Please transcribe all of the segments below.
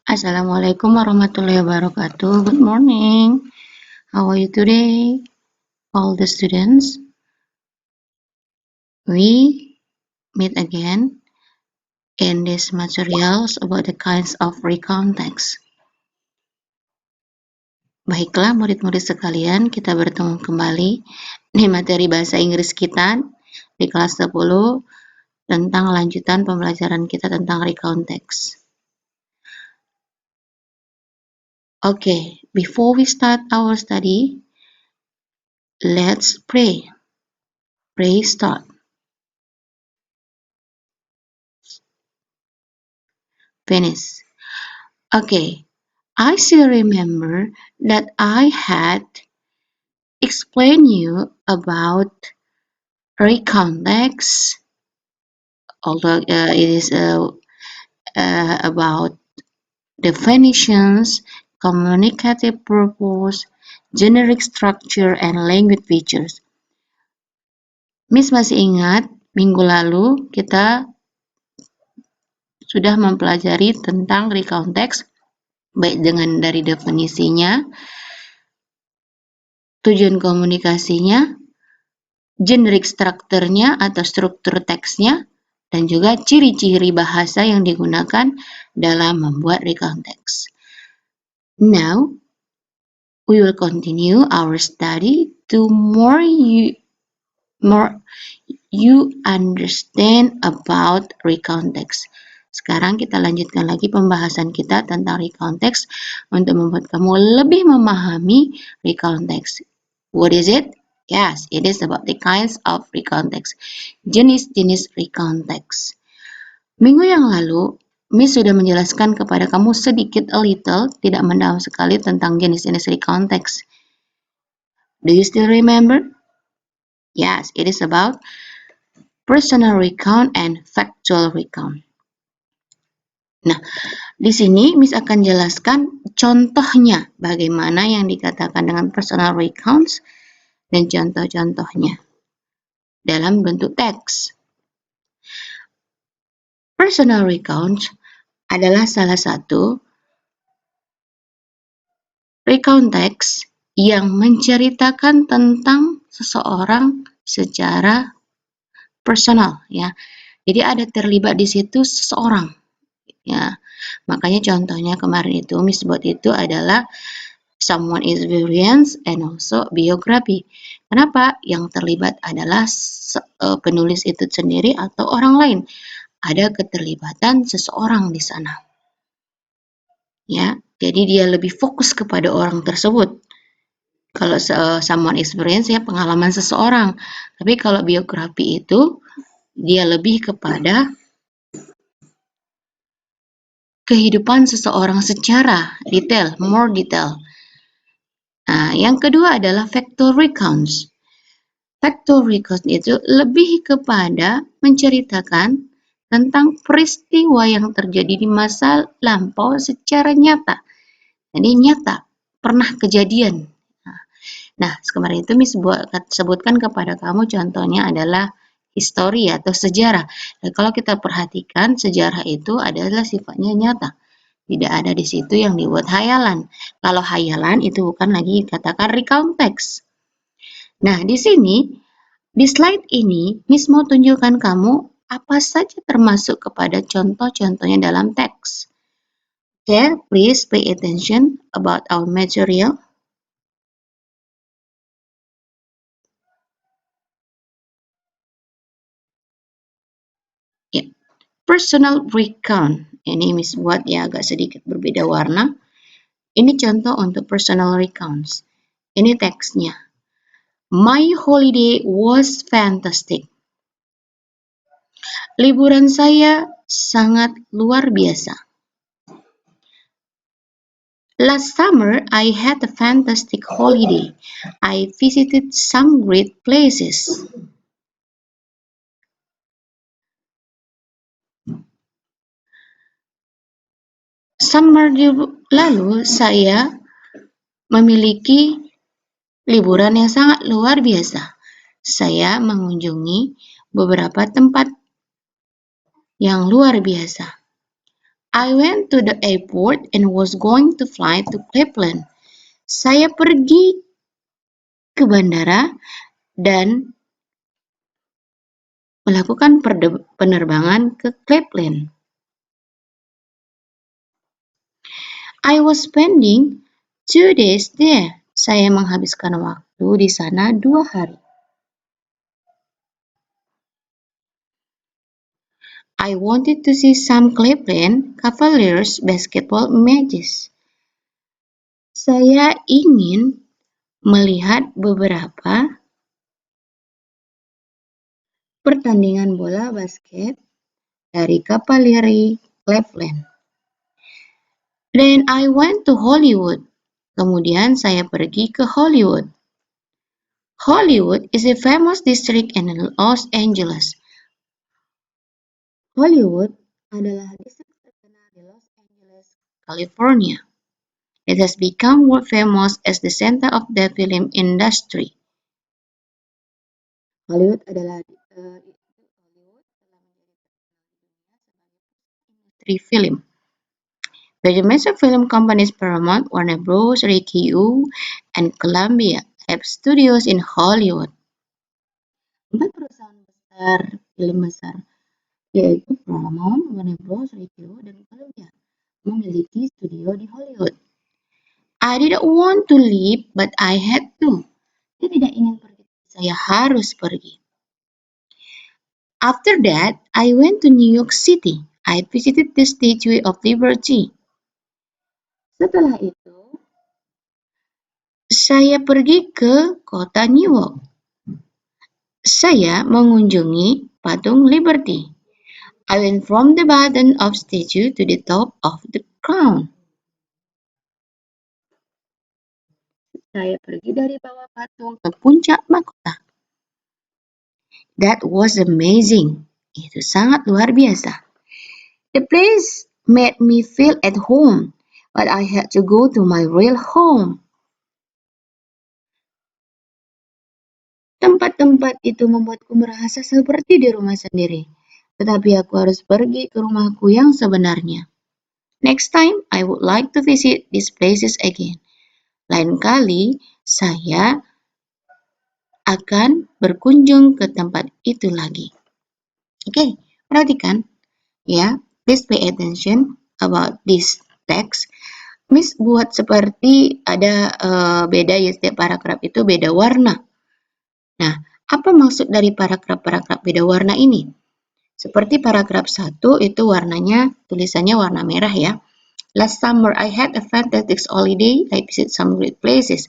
Assalamualaikum warahmatullahi wabarakatuh. Good morning. How are you today, all the students? We meet again in these materials about the kinds of recount text. Baiklah, murid-murid sekalian, kita bertemu kembali di materi bahasa Inggris kita di kelas 10 tentang lanjutan pembelajaran kita tentang recount text. Okay, before we start our study, let's pray. Pray start. Finish. Okay, I still remember that I had explained you about recount text, although it is about definitions, communicative purpose, generic structure, and language features. Miss masih ingat minggu lalu kita sudah mempelajari tentang recount text, baik dengan dari definisinya, tujuan komunikasinya, generic strukturnya atau struktur teksnya, dan juga ciri-ciri bahasa yang digunakan dalam membuat recount text. Now, we will continue our study to more you understand about recount text. Sekarang kita lanjutkan lagi pembahasan kita tentang recount text untuk membuat kamu lebih memahami recount text. What is it? Yes, it is about the kinds of recount text. Jenis-jenis recount text. Minggu yang lalu, Miss sudah menjelaskan kepada kamu sedikit a little, tidak mendalam sekali tentang jenis-jenis recount text. Do you still remember? Yes, it is about personal recount and factual recount. Nah, di sini Miss akan jelaskan contohnya bagaimana yang dikatakan dengan personal recounts dan contoh-contohnya dalam bentuk teks. Personal recount adalah salah satu recount text yang menceritakan tentang seseorang secara personal, ya. Jadi ada terlibat di situ seseorang, ya. Makanya contohnya kemarin itu Miss buat itu adalah someone experience and also biography. Kenapa? Yang terlibat adalah penulis itu sendiri atau orang lain. Ada keterlibatan seseorang di sana. Ya, jadi dia lebih fokus kepada orang tersebut. Kalau someone experience ya pengalaman seseorang. Tapi kalau biografi itu dia lebih kepada kehidupan seseorang secara detail, more detail. Nah, yang kedua adalah factual recounts. Factual recounts itu lebih kepada menceritakan tentang peristiwa yang terjadi di masa lampau secara nyata. Jadi nyata, pernah kejadian. Nah, kemarin itu Miss sebutkan kepada kamu contohnya adalah histori atau sejarah. Dan kalau kita perhatikan, sejarah itu adalah sifatnya nyata. Tidak ada di situ yang dibuat hayalan. Kalau hayalan itu bukan lagi katakan recount text. Nah, di sini, di slide ini, Miss mau tunjukkan kamu apa saja termasuk kepada contoh-contohnya dalam teks. Okay, please pay attention about our material. Ya, personal recount. Ini Miss buat ya agak sedikit berbeda warna. Ini contoh untuk personal recounts. Ini teksnya. My holiday was fantastic. Liburan saya sangat luar biasa. Last summer, I had a fantastic holiday. I visited some great places. Summer lalu, saya memiliki liburan yang sangat luar biasa. Saya mengunjungi beberapa tempat yang luar biasa. I went to the airport and was going to fly to Cleveland. Saya pergi ke bandara dan melakukan penerbangan ke Cleveland. I was spending 2 days there. Saya menghabiskan waktu di sana 2 hari. I wanted to see some Cleveland Cavaliers basketball matches. Saya ingin melihat beberapa pertandingan bola basket dari Cavaliers Cleveland. Then I went to Hollywood. Kemudian saya pergi ke Hollywood. Hollywood is a famous district in Los Angeles. Hollywood adalah distrik terkenal di Los Angeles, California. It has become world famous as the center of the film industry. Hollywood adalah Hollywood telah menjadi industri film. The major film companies Paramount, Warner Bros., RKO, and Columbia have studios in Hollywood. 4 perusahaan besar film besar, yaitu Paramount, Warner Bros., RKO, dan Columbia, memiliki studio di Hollywood. I didn't want to leave, but I had to. Saya tidak ingin pergi, saya harus pergi. After that, I went to New York City. I visited the Statue of Liberty. Setelah itu, saya pergi ke kota New York. Saya mengunjungi patung Liberty. I went from the bottom of statue to the top of the crown. Saya pergi dari bawah patung ke puncak mahkota. That was amazing. Itu sangat luar biasa. The place made me feel at home, but I had to go to my real home. Tempat-tempat itu membuatku merasa seperti di rumah sendiri, tetapi aku harus pergi ke rumahku yang sebenarnya. Next time, I would like to visit these places again. Lain kali, saya akan berkunjung ke tempat itu lagi. Oke, perhatikan ya. Please pay attention about this text. Miss buat seperti ada beda ya, setiap paragraf itu beda warna. Nah, apa maksud dari paragraf-paragraf beda warna ini? Seperti paragraf 1 itu warnanya, tulisannya warna merah ya. Last summer I had a fantastic holiday. I visited some great places.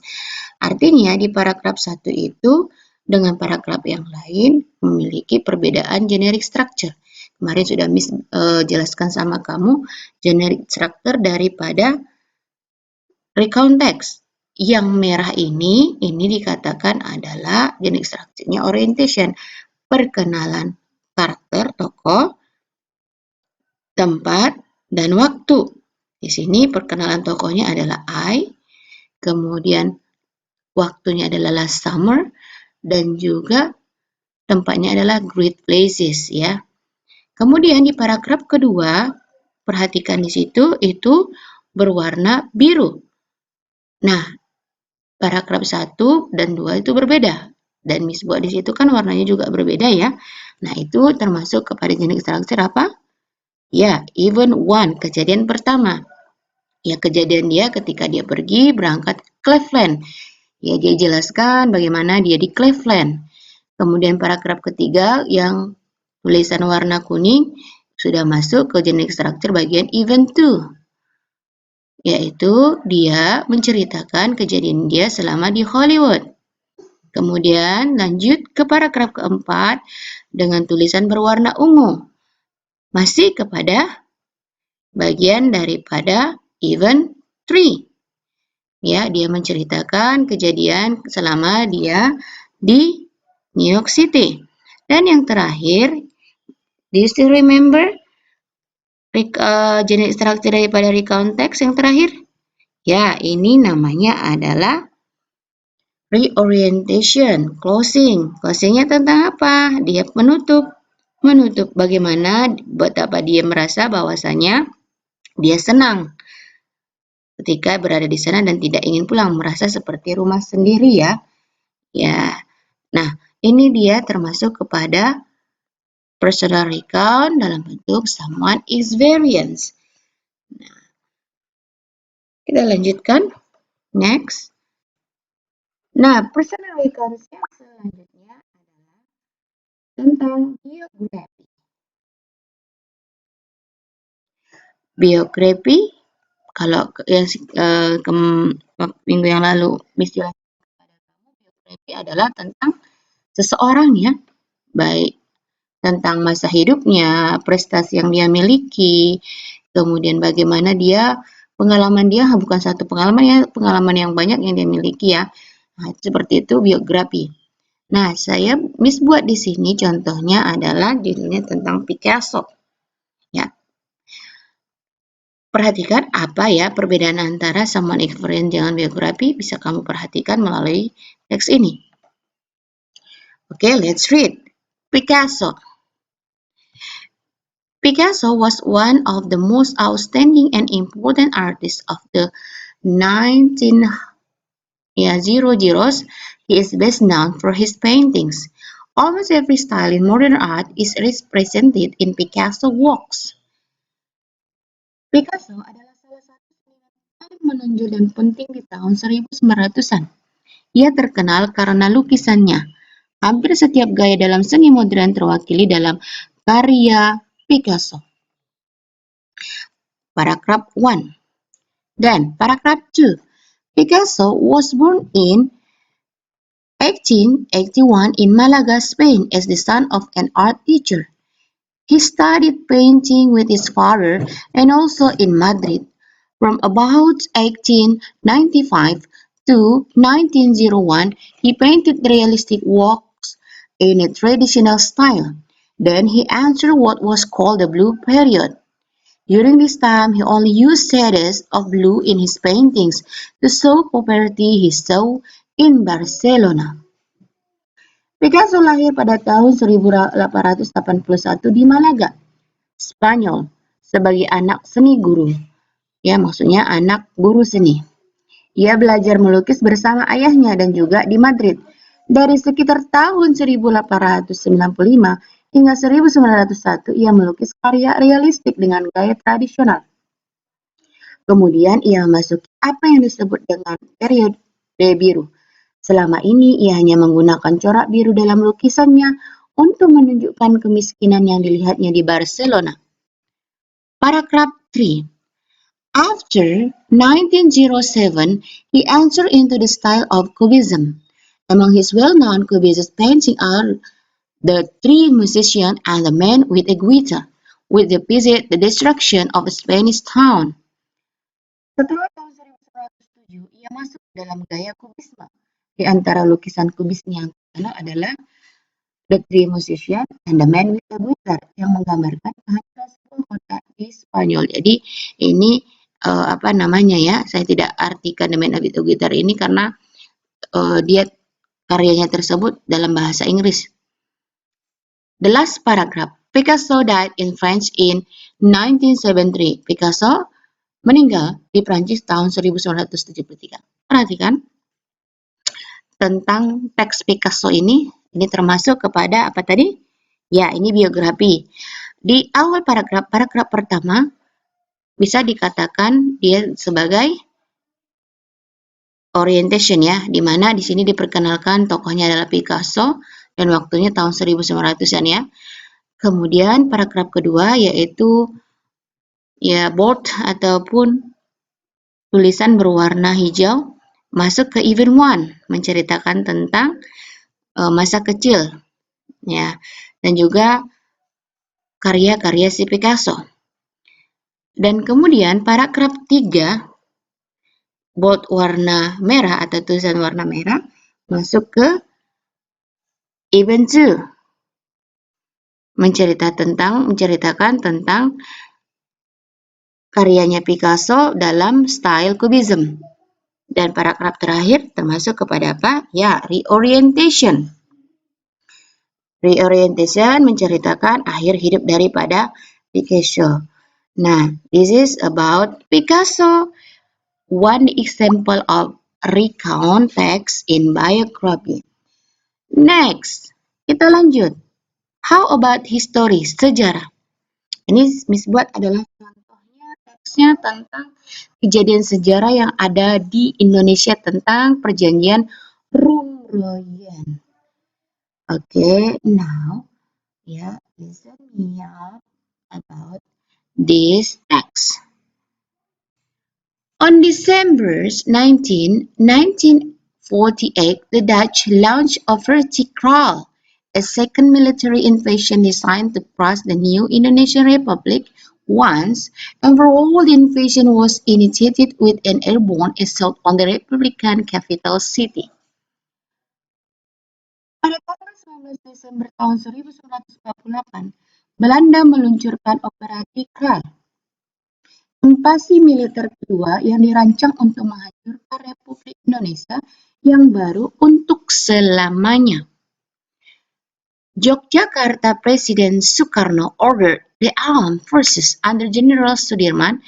Artinya di paragraf 1 itu dengan paragraf yang lain memiliki perbedaan generic structure. Kemarin sudah Miss jelaskan sama kamu generic structure daripada recount text. Yang merah ini dikatakan adalah generic structure-nya orientation, perkenalan karakter, tokoh, tempat, dan waktu. Di sini perkenalan tokohnya adalah I, kemudian waktunya adalah last summer, dan juga tempatnya adalah great places ya. Kemudian di paragraf kedua, perhatikan di situ itu berwarna biru. Nah, paragraf 1 dan 2 itu berbeda. Dan Miss buat di situ kan warnanya juga berbeda ya. Nah, itu termasuk kepada jenis structure apa? Ya, event 1, kejadian pertama. Ya, kejadian dia ketika dia pergi berangkat Cleveland. Ya, dia jelaskan bagaimana dia di Cleveland. Kemudian paragraf ketiga yang tulisan warna kuning sudah masuk ke jenis structure bagian event 2. Yaitu dia menceritakan kejadian dia selama di Hollywood. Kemudian lanjut ke paragraf keempat dengan tulisan berwarna ungu. Masih kepada bagian daripada event 3. Ya, dia menceritakan kejadian selama dia di New York City. Dan yang terakhir, do you still remember jenis structure daripada recount text yang terakhir? Ya, ini namanya adalah reorientation, closing. Closingnya tentang apa? Dia menutup. Menutup bagaimana betapa dia merasa bahwasanya Dia senang ketika berada di sana dan tidak ingin pulang, merasa seperti rumah sendiri ya. Ya. Nah, ini dia termasuk kepada personal recount dalam bentuk someone experience. Nah, kita lanjutkan. Next. Nah, personal recount yang selanjutnya adalah tentang biografi. Biografi, kalau yang minggu yang lalu Miss jelaskan kepada kamu, biografi adalah tentang seseorang ya, baik tentang masa hidupnya, prestasi yang dia miliki, kemudian bagaimana pengalaman dia bukan satu pengalaman ya, pengalaman yang banyak yang dia miliki ya. Nah, seperti itu biografi. Nah, Miss buat di sini contohnya adalah judulnya tentang Picasso. Ya. Perhatikan apa ya perbedaan antara someone experience dengan biografi, bisa kamu perhatikan melalui teks ini. Oke, let's read. Picasso. Picasso was one of the most outstanding and important artists of the 1900s. He is best known for his paintings. Almost every style in modern art is represented in Picasso works. Picasso adalah salah satu seniman paling menonjol dan penting di tahun 1900-an. Ia terkenal karena lukisannya. Hampir setiap gaya dalam seni modern terwakili dalam karya Picasso. Paragraph 1. Then, paragraph 2. Picasso was born in 1881 in Malaga, Spain, as the son of an art teacher. He studied painting with his father and also in Madrid. From about 1895 to 1901, he painted realistic works in a traditional style. Then he entered what was called the Blue Period. During this time, he only used shades of blue in his paintings to show poverty he saw in Barcelona. Picasso lahir pada tahun 1881 di Malaga, Spanyol, sebagai anak seni guru. Ya, maksudnya anak guru seni. Ia belajar melukis bersama ayahnya dan juga di Madrid. Dari sekitar tahun 1895 hingga 1901 ia melukis karya realistik dengan gaya tradisional. Kemudian ia memasuki apa yang disebut dengan periode biru. Selama ini ia hanya menggunakan corak biru dalam lukisannya untuk menunjukkan kemiskinan yang dilihatnya di Barcelona. Paragraph 3. After 1907, he entered into the style of Cubism. Among his well-known Cubist paintings are The Three Musicians and the Man with a Guitar, which depict the destruction of a Spanish town. Setelah tahun 1907, ia masuk dalam gaya Kubisme. Di antara lukisan kubisnya yang terkenal adalah The Three Musicians and the Man with a Guitar yang menggambarkan kehancuran sebuah kota di Spanyol. Jadi ini saya tidak artikan The Man with a Guitar ini karena dia karyanya tersebut dalam bahasa Inggris. The last paragraph. Picasso died in France in 1973. Picasso meninggal di Prancis tahun 1973. Perhatikan tentang teks Picasso ini termasuk kepada apa tadi? Ya, ini biografi. Di awal paragraf pertama bisa dikatakan dia sebagai orientation ya, di mana di sini diperkenalkan tokohnya adalah Picasso dan waktunya tahun 1900-an ya. Kemudian paragraf kedua yaitu ya bold ataupun tulisan berwarna hijau masuk ke event 1, menceritakan tentang masa kecil ya, dan juga karya-karya si Picasso. Dan kemudian paragraf 3 bold warna merah atau tulisan warna merah masuk ke event 2, menceritakan tentang karyanya Picasso dalam style Cubism. Dan paragraf terakhir termasuk kepada apa? Ya, reorientation. Reorientation menceritakan akhir hidup daripada Picasso. Nah, this is about Picasso, one example of recount text in biography. Next, kita lanjut. How about history, sejarah? Ini Miss buat adalah contohnya teksnya tentang kejadian sejarah yang ada di Indonesia tentang perjanjian Rumroyen. Okay, now, yeah, listen me up about this text. On December 19, 1948, the Dutch launched Operation Kraal, a second military invasion designed to crush the new Indonesian Republic once and for all. The invasion was initiated with an airborne assault on the Republican capital city. Pada tanggal 19 Desember tahun 1948, Belanda meluncurkan Operasi Kraal, invasi militer kedua yang dirancang untuk menghancurkan Republik Indonesia yang baru untuk selamanya. Yogyakarta Presiden Sukarno ordered the armed forces under General Sudirman,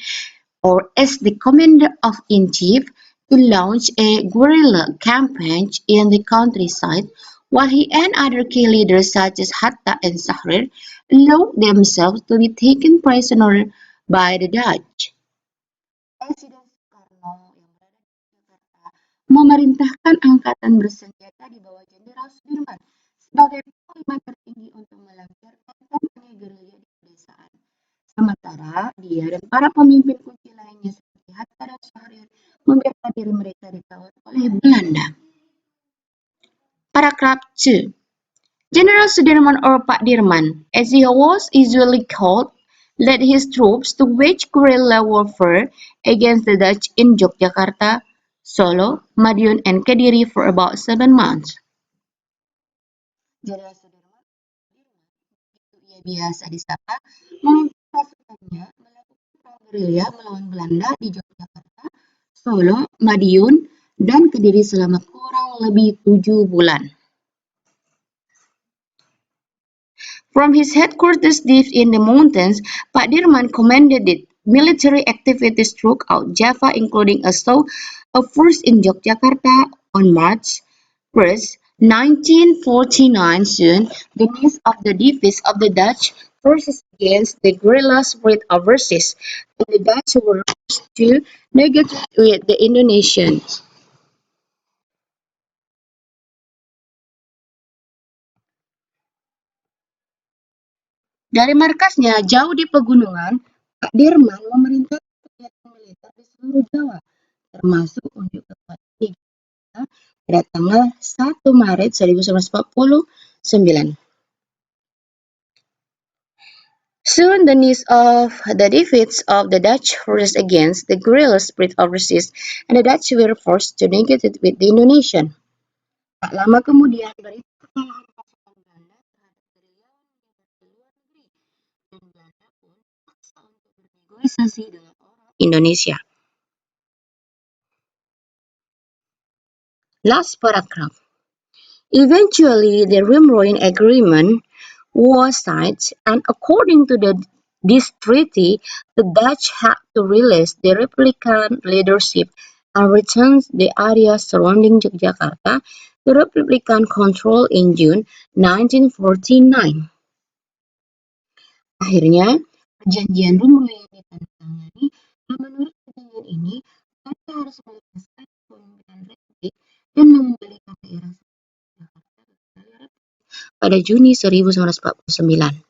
or as the Commander-in-Chief, to launch a guerrilla campaign in the countryside, while he and other key leaders such as Hatta and Sahrir allowed themselves to be taken prisoner by the Dutch. Presiden Soekarno yang berada di Jakarta memerintahkan angkatan bersenjata di bawah Jenderal Sudirman sebagai panglima tertinggi untuk melancarkan kampanye gerilya di pedesaan. Sementara dia dan para pemimpin kunci lainnya seperti Hatta dan Syahrir membiarkan diri mereka ditawan oleh Belanda. Paragraph 2. General Sudirman, or Pak Dirman, as he was usually called, led his troops to wage guerrilla warfare against the Dutch in Yogyakarta, Solo, Madiun, and Kediri for about 7 months. Jenderal Sudirman, itu ia biasa disapa, memimpin pasukannya melakukan perang gerilya melawan Belanda di Yogyakarta, Solo, Madiun, dan Kediri selama kurang lebih 7 bulan. From his headquarters deep in the mountains, Pak Dirman commanded the military activities throughout Java, including a force in Yogyakarta on March 1, 1949. Soon, the news of the defeat of the Dutch forces against the guerrillas spread overseas, and the Dutch were forced to negotiate with the Indonesians. Dari markasnya jauh di pegunungan, Pak Dirman memerintahkan kegiatan militer di seluruh Jawa, termasuk unjuk kekuatan di Jakarta pada tanggal 1 Maret 1949. Soon the news of the defeats of the Dutch forces against the guerrillas spread overseas, and the Dutch were forced to negotiate with the Indonesians. Tak lama kemudian, berita kekalahan pasukan Belanda terhadap gerilyawan menyebar ke luar negeri, dan Belanda pun dipaksa untuk bernegosiasi dengan orang Indonesia. Last paragraph. Eventually, the Rumroyen Agreement was signed, and according to this treaty, the Dutch had to release the Republican leadership and return the area surrounding Yogyakarta to Republican control in June 1949. Akhirnya, perjanjian Rumroyen ditandatangani, dan menurut perjanjian ini, Belanda harus melepaskan kepemimpinan Republik dan mengembalikan daerah Jakarta ke pada Juni 1949.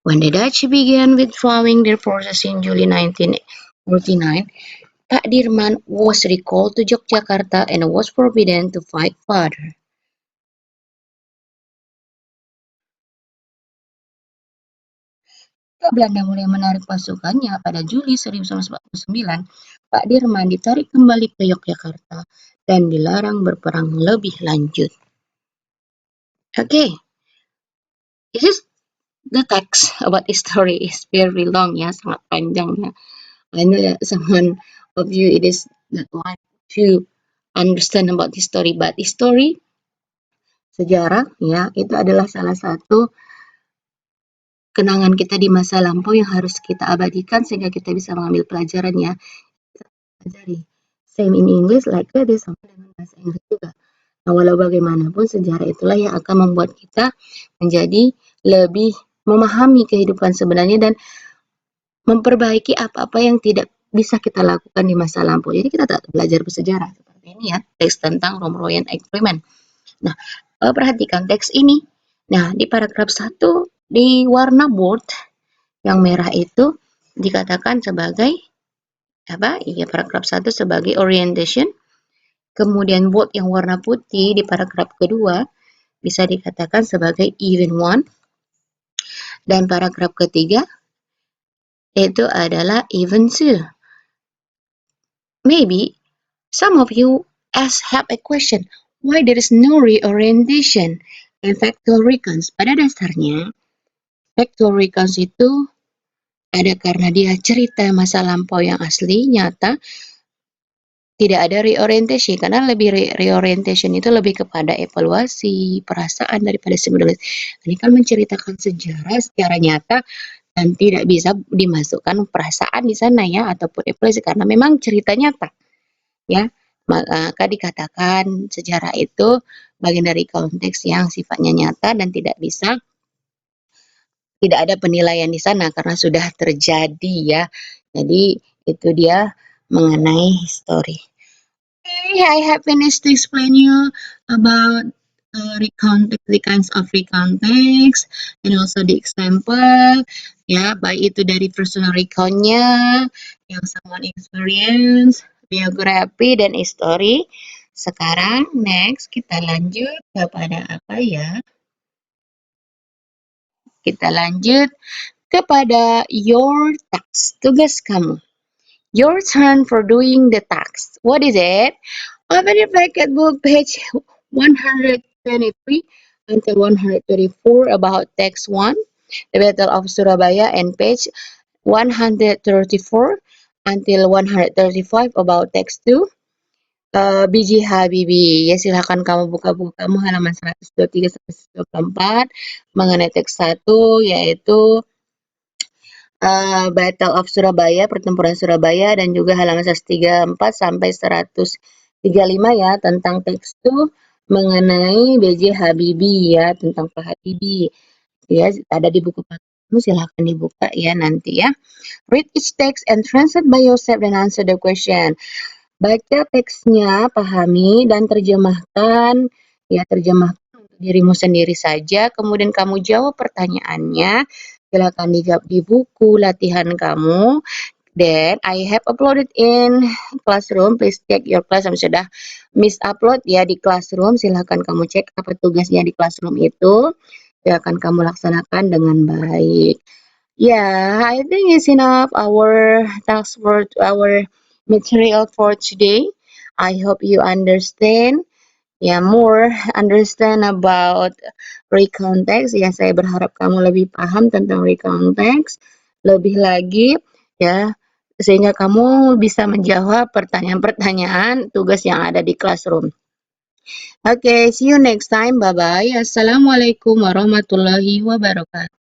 When the Dutch began withdrawing their forces in July 1949, Pak Dirman was recalled to Yogyakarta and was forbidden to fight further. Ketika Belanda mulai menarik pasukannya pada Juli 1949, Pak Dirman ditarik kembali ke Yogyakarta dan dilarang berperang lebih lanjut. Okay, this is the text about history is very long ya, sangat panjang ya. I know that someone of you it is not like to understand about history, but history, sejarah ya, itu adalah salah satu kenangan kita di masa lampau yang harus kita abadikan sehingga kita bisa mengambil pelajarannya. Pelajari. Same in English like that, sama dengan bahasa Inggris juga. Nah, walau bagaimanapun sejarah itulah yang akan membuat kita menjadi lebih memahami kehidupan sebenarnya dan memperbaiki apa-apa yang tidak bisa kita lakukan di masa lampau. Jadi kita tak belajar bersejarah seperti ini ya, teks tentang Romeroyan Agreement. Nah, perhatikan teks ini. Nah, di paragraf 1 di warna bold yang merah itu dikatakan sebagai apa? Iya, paragraf 1 sebagai orientation. Kemudian bold yang warna putih di paragraf kedua bisa dikatakan sebagai even one. Dan paragraf ketiga itu adalah even two. Maybe some of you have a question, why there is no reorientation in factual recounts? Pada dasarnya, factual recounts itu ada karena dia cerita masa lampau yang asli, nyata, tidak ada reorientation, karena lebih reorientation itu lebih kepada evaluasi, perasaan daripada simbolis. Ini kan menceritakan sejarah secara nyata dan tidak bisa dimasukkan perasaan di sana ya, ataupun evaluasi, karena memang cerita nyata. Ya, maka dikatakan sejarah itu bagian dari konteks yang sifatnya nyata dan tidak ada penilaian di sana karena sudah terjadi ya. Jadi itu dia mengenai history. Okay, I have finished to explain you about the kinds of recount text and also the example. Ya, baik itu dari personal recount-nya yang someone experience, biografi dan history. Sekarang next kita lanjut kepada apa ya? Kita lanjut kepada your task, tugas kamu. Your turn for doing the task. What is it? Open your bracket book, page 123 until 134 about text 1, the Battle of Surabaya, and page 134 until 135 about text 2, B.J. Habibie. Ya, silahkan kamu buka buku kamu halaman 123 sampai 124 mengenai teks 1, yaitu Battle of Surabaya, pertempuran Surabaya, dan juga halaman 134 sampai 135 ya, tentang teks itu mengenai B.J. Habibie ya, tentang Pak Habibie. Ya, ada di buku kamu, silahkan dibuka ya nanti ya. Read each text and translate by yourself and answer the question. Baca teksnya, pahami, dan terjemahkan. Ya, terjemahkan untuk dirimu sendiri saja, kemudian kamu jawab pertanyaannya. Silakan dijawab di buku latihan kamu. Then I have uploaded in classroom. Please check your class. Sudah miss upload ya di classroom. Silakan kamu cek apa tugasnya di classroom itu. Silakan kamu laksanakan dengan baik. Yeah, I think it's enough our task for our material for today. I hope you understand. More understand about recount text. Ya, saya berharap kamu lebih paham tentang recount text, lebih lagi ya, sehingga kamu bisa menjawab pertanyaan-pertanyaan tugas yang ada di classroom. Okay, see you next time. Bye-bye. Assalamualaikum warahmatullahi wabarakatuh.